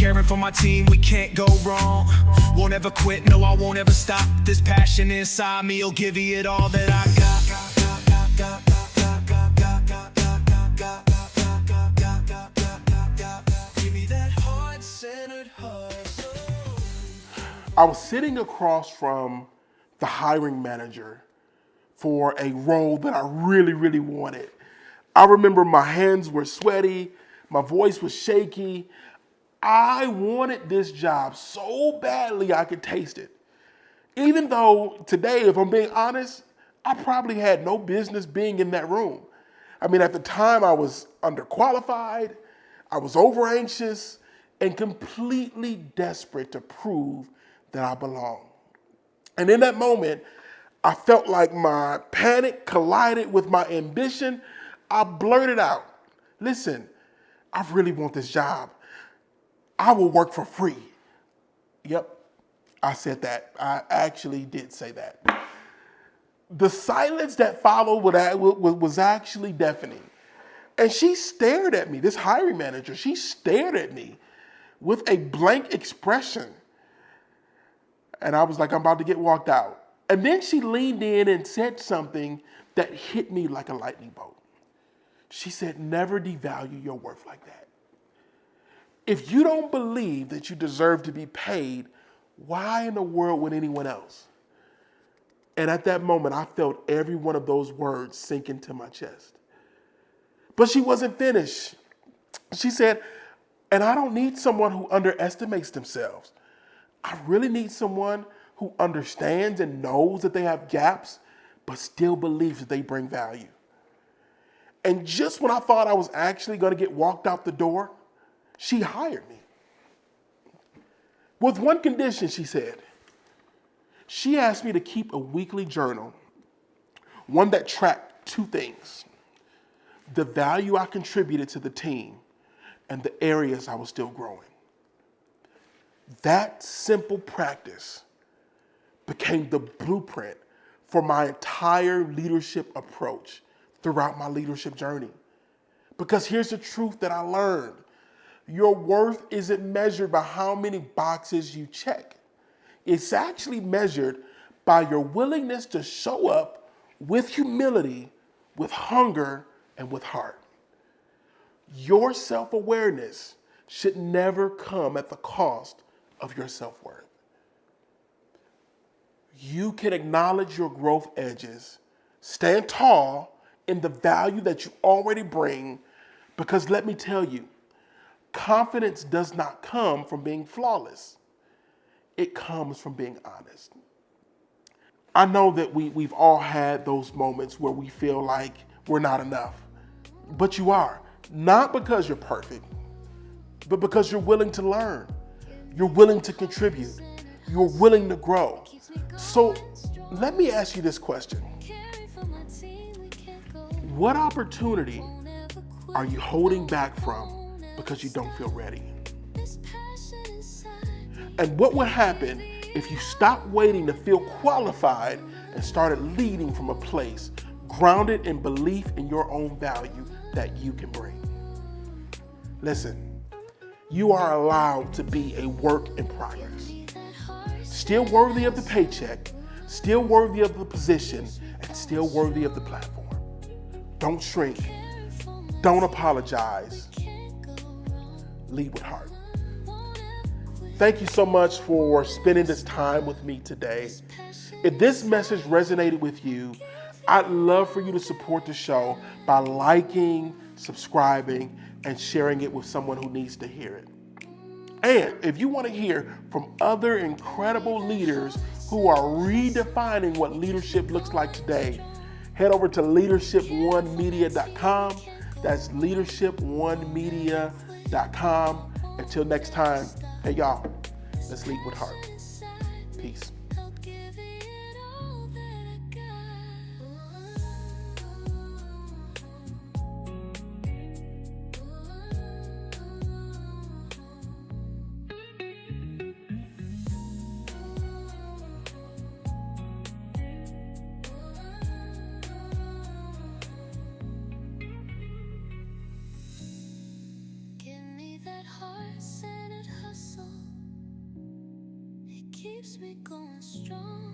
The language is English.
caring for my team, we can't go wrong. Won't ever quit, no, I won't ever stop. This passion inside me will give you it all that I got. Give me that heart-centered hustle. I was sitting across from the hiring manager for a role that I really, really wanted. I remember my hands were sweaty, my voice was shaky. I wanted this job so badly I could taste it. Even though today, if I'm being honest, I probably had no business being in that room. I mean, at the time I was underqualified, I was over anxious, and completely desperate to prove that I belonged. And in that moment, I felt like my panic collided with my ambition. I blurted out, listen, I really want this job. I will work for free. Yep, I said that. I actually did say that. The silence that followed was actually deafening. And she stared at me, this hiring manager, she stared at me with a blank expression. And I was like, I'm about to get walked out. And then she leaned in and said something that hit me like a lightning bolt. She said, never devalue your worth like that. If you don't believe that you deserve to be paid, why in the world would anyone else? And at that moment, I felt every one of those words sink into my chest. But she wasn't finished. She said, and I don't need someone who underestimates themselves. I really need someone who understands and knows that they have gaps, but still believes that they bring value. And just when I thought I was actually going to get walked out the door, she hired me. With one condition, she said. She asked me to keep a weekly journal, one that tracked two things: the value I contributed to the team and the areas I was still growing. That simple practice became the blueprint for my entire leadership approach throughout my leadership journey. Because here's the truth that I learned. Your worth isn't measured by how many boxes you check. It's actually measured by your willingness to show up with humility, with hunger, and with heart. Your self-awareness should never come at the cost of your self-worth. You can acknowledge your growth edges, stand tall in the value that you already bring, because let me tell you, confidence does not come from being flawless. It comes from being honest. I know that we've all had those moments where we feel like we're not enough, but you are. Not because you're perfect, but because you're willing to learn. You're willing to contribute. You're willing to grow. So let me ask you this question. What opportunity are you holding back from because you don't feel ready? And what would happen if you stopped waiting to feel qualified and started leading from a place grounded in belief in your own value that you can bring? Listen, you are allowed to be a work in progress. Still worthy of the paycheck, still worthy of the position, and still worthy of the platform. Don't shrink. Don't apologize. Lead with heart. Thank you so much for spending this time with me today. If this message resonated with you, I'd love for you to support the show by liking, subscribing, and sharing it with someone who needs to hear it. And if you want to hear from other incredible leaders who are redefining what leadership looks like today, head over to leadershiponemedia.com. That's leadershiponemedia.com. Until next time, hey y'all, let's lead with heart. Peace. Give me that heart-centered hustle. keeps me going strong.